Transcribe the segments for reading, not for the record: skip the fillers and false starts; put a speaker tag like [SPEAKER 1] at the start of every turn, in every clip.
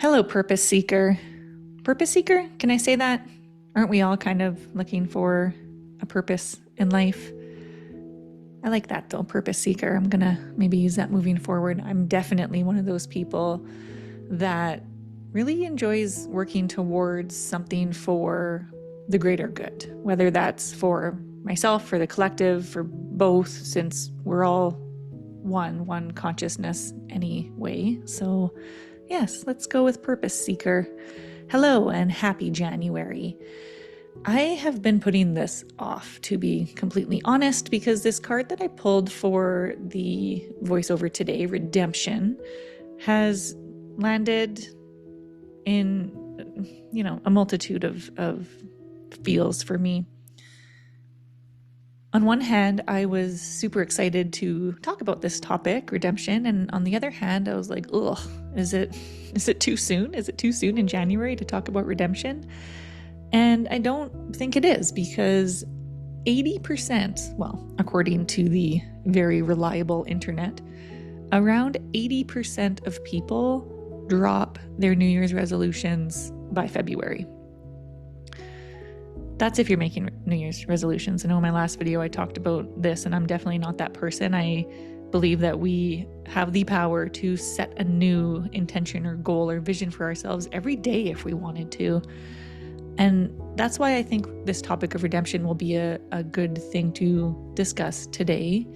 [SPEAKER 1] Hello, purpose seeker. Purpose seeker? Can I say that? Aren't we all kind of looking for a purpose in life? I like that though, purpose seeker. I'm gonna maybe use that moving forward. I'm definitely one of those people that really enjoys working towards something for the greater good, whether that's for myself, for the collective, for both, since we're all one consciousness anyway. So yes, let's go with purpose seeker. Hello and happy January. I have been putting this off, to be completely honest, because this card that I pulled for the voiceover today, Redemption, has landed in, a multitude of feels for me. On one hand, I was super excited to talk about this topic, redemption, and on the other hand, I was like, ugh, is it too soon? Is it too soon in January to talk about redemption? And I don't think it is, because 80%, well, according to the very reliable internet, around 80% of people drop their New Year's resolutions by February. That's if you're making New Year's resolutions. I know in my last video I talked about this, and I'm definitely not that person. I believe that we have the power to set a new intention or goal or vision for ourselves every day if we wanted to. And that's why I think this topic of redemption will be a good thing to discuss today,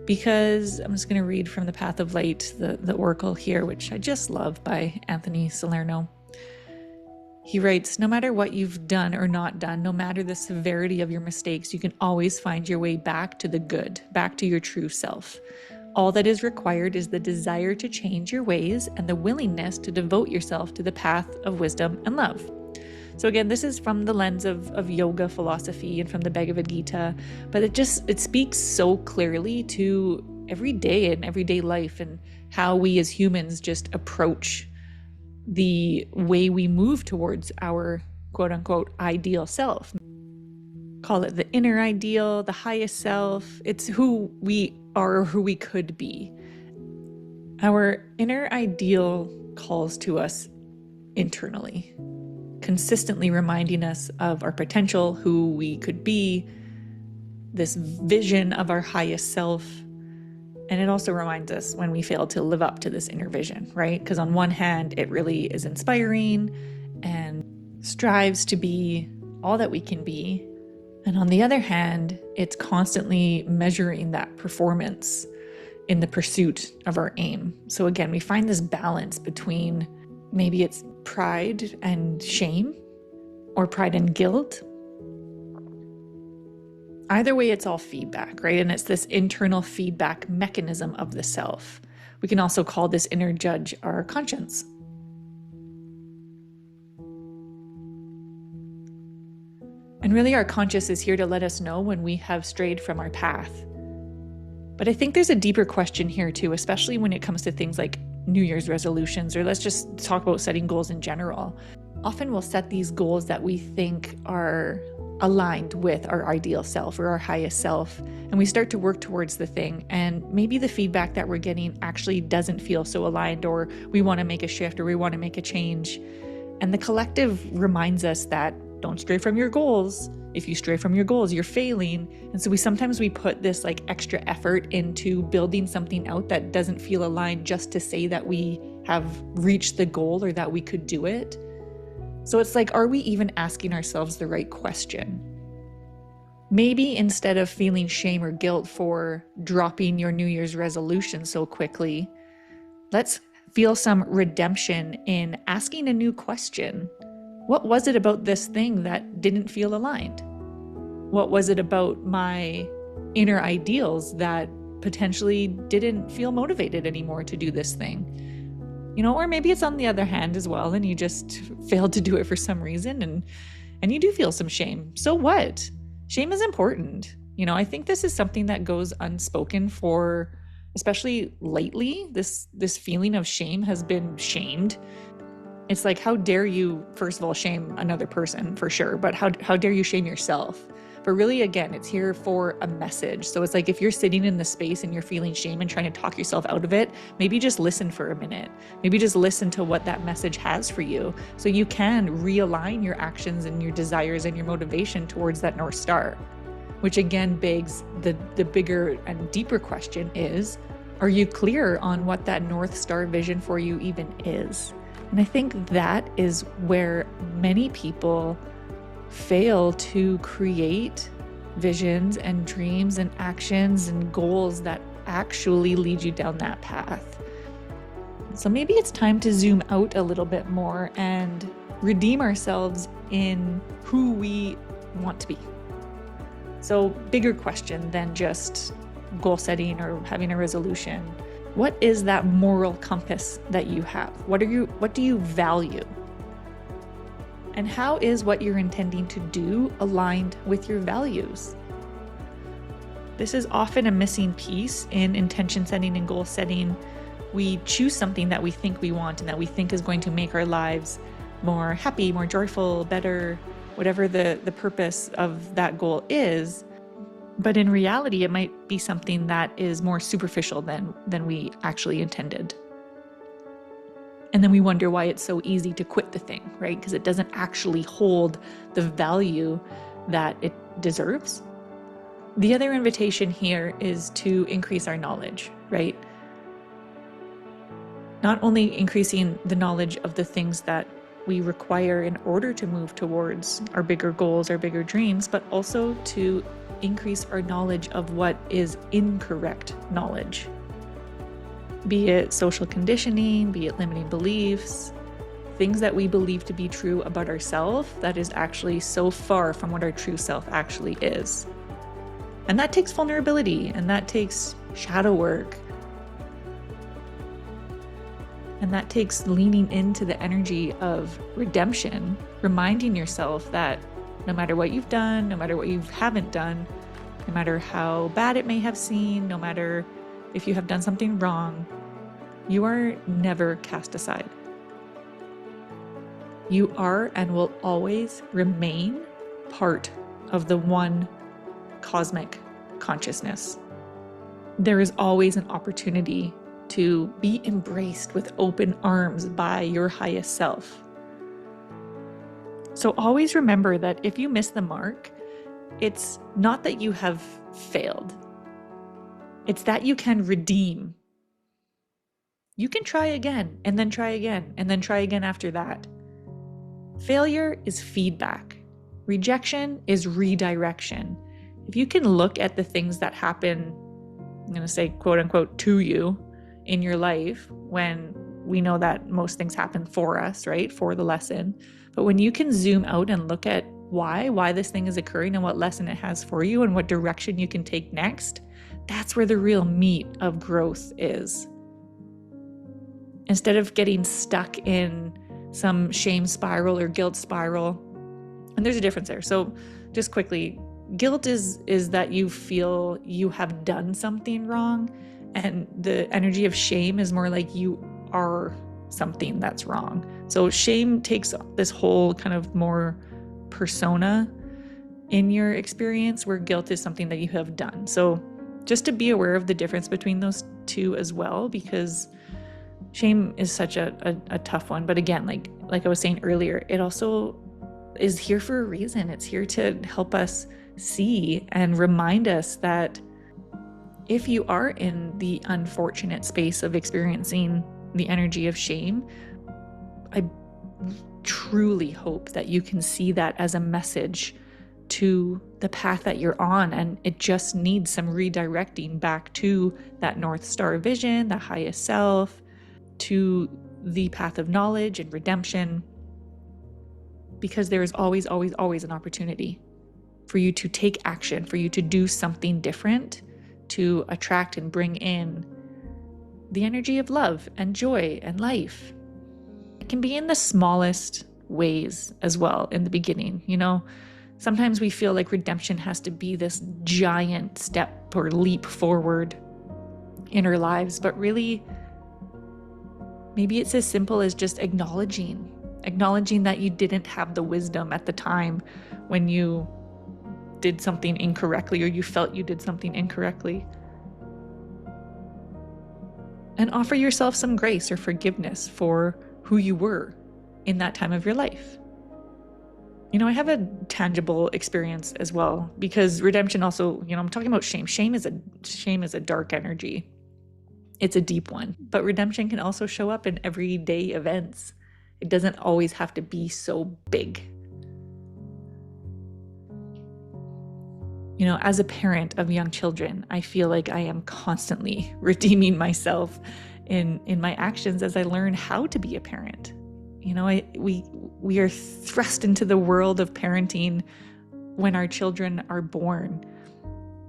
[SPEAKER 1] because I'm just going to read from The Path of Light, the Oracle here, which I just love, by Anthony Salerno. He writes, no matter what you've done or not done, no matter the severity of your mistakes, you can always find your way back to the good, back to your true self. All that is required is the desire to change your ways and the willingness to devote yourself to the path of wisdom and love. So again, this is from the lens of yoga philosophy and from the Bhagavad Gita, but it speaks so clearly to every day and everyday life and how we as humans just approach the way we move towards our quote unquote ideal self. Call it the inner ideal, the highest self. It's who we are or who we could be. Our inner ideal calls to us internally, consistently reminding us of our potential, who we could be, this vision of our highest self. And it also reminds us when we fail to live up to this inner vision, right? Because on one hand, it really is inspiring and strives to be all that we can be. And on the other hand, it's constantly measuring that performance in the pursuit of our aim. So again, we find this balance between maybe it's pride and shame or pride and guilt. Either way, it's all feedback, right? And it's this internal feedback mechanism of the self. We can also call this inner judge our conscience. And really, our conscience is here to let us know when we have strayed from our path. But I think there's a deeper question here too, especially when it comes to things like New Year's resolutions, or let's just talk about setting goals in general. Often we'll set these goals that we think are aligned with our ideal self or our highest self, and we start to work towards the thing, and maybe the feedback that we're getting actually doesn't feel so aligned, or we want to make a shift, or we want to make a change. And the collective reminds us that don't stray from your goals. If you stray from your goals, you're failing. And so sometimes we put this like extra effort into building something out that doesn't feel aligned just to say that we have reached the goal or that we could do it. So it's like, are we even asking ourselves the right question? Maybe instead of feeling shame or guilt for dropping your New Year's resolution so quickly, let's feel some redemption in asking a new question. What was it about this thing that didn't feel aligned? What was it about my inner ideals that potentially didn't feel motivated anymore to do this thing? Or maybe it's on the other hand as well, and you just failed to do it for some reason, and you do feel some shame. So what? Shame is important. I think this is something that goes unspoken for, especially lately, this feeling of shame has been shamed. It's like, how dare you, first of all, shame another person for sure, but how dare you shame yourself But really, again, it's here for a message. So it's like if you're sitting in the space and you're feeling shame and trying to talk yourself out of it, maybe just listen for a minute. Maybe just listen to what that message has for you so you can realign your actions and your desires and your motivation towards that North Star. Which again begs the bigger and deeper question is, are you clear on what that North Star vision for you even is? And I think that is where many people fail to create visions and dreams and actions and goals that actually lead you down that path. So maybe it's time to zoom out a little bit more and redeem ourselves in who we want to be. So bigger question than just goal setting or having a resolution. What is that moral compass that you have? What do you value? And how is what you're intending to do aligned with your values? This is often a missing piece in intention setting and goal setting. We choose something that we think we want and that we think is going to make our lives more happy, more joyful, better, whatever the purpose of that goal is. But in reality, it might be something that is more superficial than we actually intended. And then we wonder why it's so easy to quit the thing, right? Because it doesn't actually hold the value that it deserves. The other invitation here is to increase our knowledge, right? Not only increasing the knowledge of the things that we require in order to move towards our bigger goals, our bigger dreams, but also to increase our knowledge of what is incorrect knowledge. Be it social conditioning, be it limiting beliefs, things that we believe to be true about ourselves that is actually so far from what our true self actually is. And that takes vulnerability, and that takes shadow work. And that takes leaning into the energy of redemption, reminding yourself that no matter what you've done, no matter what you haven't done, no matter how bad it may have seemed, no matter if you have done something wrong, you are never cast aside. You are and will always remain part of the one cosmic consciousness. There is always an opportunity to be embraced with open arms by your highest self. So always remember that if you miss the mark, it's not that you have failed. It's that you can redeem. You can try again, and then try again, and then try again after that. Failure is feedback. Rejection is redirection. If you can look at the things that happen, I'm going to say quote unquote, to you in your life, when we know that most things happen for us, right? For the lesson. But when you can zoom out and look at why this thing is occurring and what lesson it has for you and what direction you can take next, that's where the real meat of growth is. Instead of getting stuck in some shame spiral or guilt spiral, and there's a difference there. So just quickly, guilt is that you feel you have done something wrong, and the energy of shame is more like you are something that's wrong. So shame takes this whole kind of more persona in your experience, where guilt is something that you have done. So just to be aware of the difference between those two as well, because shame is such a tough one. But again, like I was saying earlier, it also is here for a reason. It's here to help us see and remind us that if you are in the unfortunate space of experiencing the energy of shame, I truly hope that you can see that as a message to the path that you're on, and it just needs some redirecting back to that North Star vision, the highest self, to the path of knowledge and redemption, because there is always, always, always an opportunity for you to take action, for you to do something different, to attract and bring in the energy of love and joy and life. It can be in the smallest ways as well in the beginning. You know, sometimes we feel like redemption has to be this giant step or leap forward in our lives, but really, maybe it's as simple as just acknowledging that you didn't have the wisdom at the time when you did something incorrectly or you felt you did something incorrectly. And offer yourself some grace or forgiveness for who you were in that time of your life. I have a tangible experience as well, because redemption also, I'm talking about shame. Shame is a dark energy. It's a deep one, but redemption can also show up in everyday events. It doesn't always have to be so big. As a parent of young children, I feel like I am constantly redeeming myself in my actions as I learn how to be a parent. We are thrust into the world of parenting when our children are born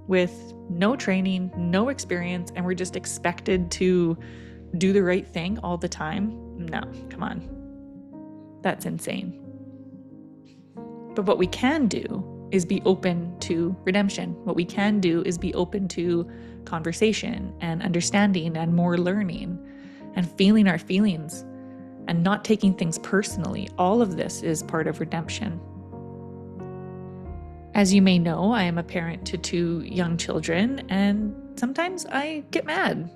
[SPEAKER 1] with no training, no experience, and we're just expected to do the right thing all the time. No, come on. That's insane. But what we can do is be open to redemption. What we can do is be open to conversation and understanding and more learning and feeling our feelings and not taking things personally. All of this is part of redemption. As you may know, I am a parent to 2 young children, and sometimes I get mad.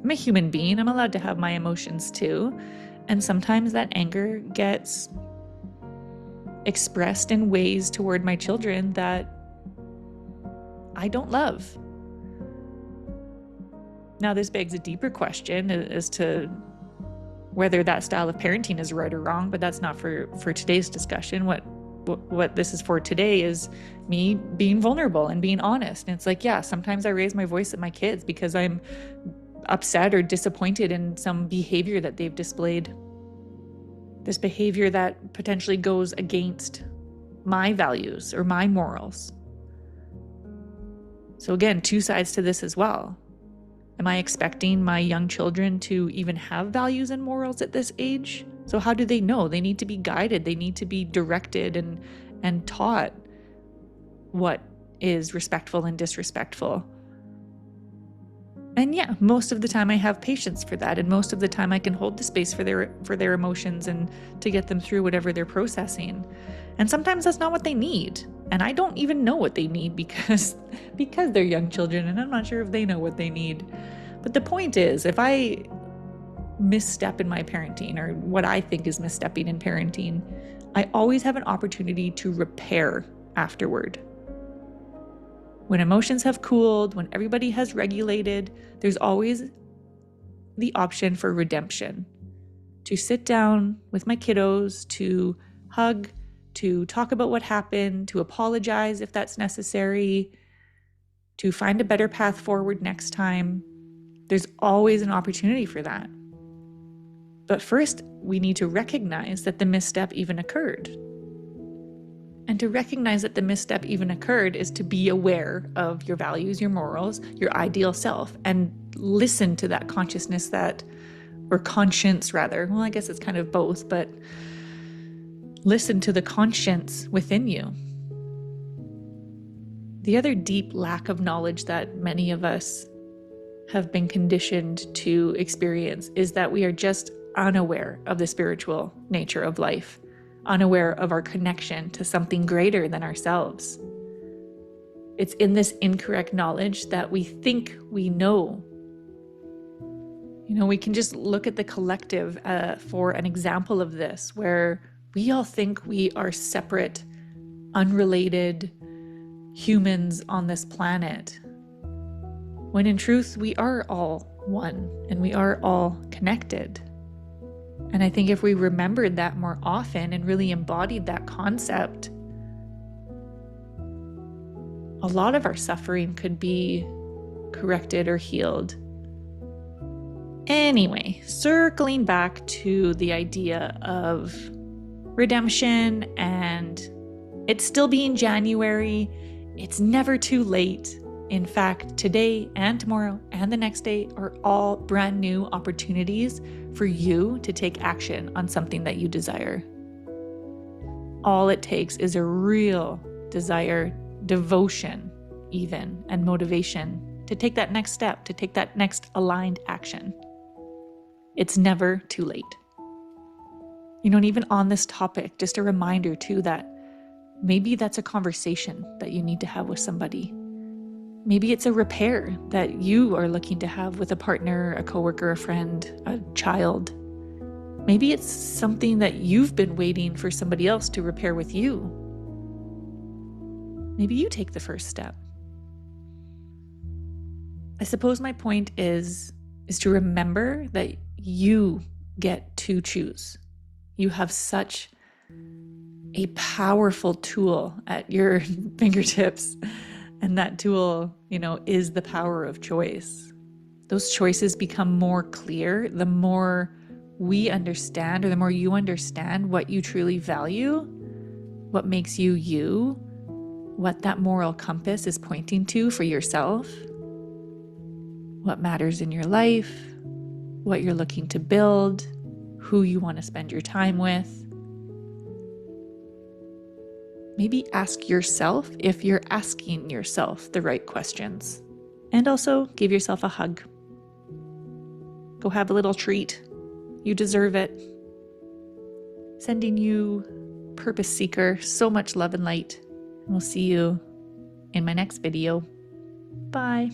[SPEAKER 1] I'm a human being. I'm allowed to have my emotions too. And sometimes that anger gets expressed in ways toward my children that I don't love. Now, this begs a deeper question as to whether that style of parenting is right or wrong, but that's not for today's discussion. What this is for today is me being vulnerable and being honest. And it's like, yeah, sometimes I raise my voice at my kids because I'm upset or disappointed in some behavior that they've displayed. This behavior that potentially goes against my values or my morals. So again, 2 sides to this as well. Am I expecting my young children to even have values and morals at this age? So how do they know? They need to be guided. They need to be directed and taught what is respectful and disrespectful. And yeah, most of the time I have patience for that, and most of the time I can hold the space for their emotions and to get them through whatever they're processing. And sometimes that's not what they need. And I don't even know what they need because they're young children, and I'm not sure if they know what they need. But the point is, if I misstep in my parenting, or what I think is misstepping in parenting, I always have an opportunity to repair afterward. When emotions have cooled, when everybody has regulated, there's always the option for redemption. To sit down with my kiddos, to hug, to talk about what happened, to apologize if that's necessary, to find a better path forward next time. There's always an opportunity for that. But first, we need to recognize that the misstep even occurred. And to recognize that the misstep even occurred is to be aware of your values, your morals, your ideal self, and listen to that consciousness or conscience rather. Well, I guess it's kind of both, but listen to the conscience within you. The other deep lack of knowledge that many of us have been conditioned to experience is that we are just unaware of the spiritual nature of life, unaware of our connection to something greater than ourselves. It's in this incorrect knowledge that we think we know. We can just look at the collective for an example of this, where we all think we are separate, unrelated humans on this planet, when in truth we are all one and we are all connected. And I think if we remembered that more often and really embodied that concept, a lot of our suffering could be corrected or healed. Anyway, circling back to the idea of redemption and it still being January, it's never too late. In fact, today and tomorrow and the next day are all brand new opportunities for you to take action on something that you desire. All it takes is a real desire, devotion even, and motivation to take that next step, to take that next aligned action. It's never too late. And even on this topic, just a reminder too that Maybe that's a conversation that you need to have with somebody. Maybe it's a repair that you are looking to have with a partner, a coworker, a friend, a child. Maybe it's something that you've been waiting for somebody else to repair with you. Maybe you take the first step. I suppose my point is to remember that you get to choose. You have such a powerful tool at your fingertips. And that tool, is the power of choice. Those choices become more clear the more we understand, or the more you understand what you truly value, what makes you you, what that moral compass is pointing to for yourself, what matters in your life, what you're looking to build, who you want to spend your time with. Maybe ask yourself if you're asking yourself the right questions. And also give yourself a hug. Go have a little treat. You deserve it. Sending you, purpose seeker, so much love and light. We'll see you in my next video. Bye.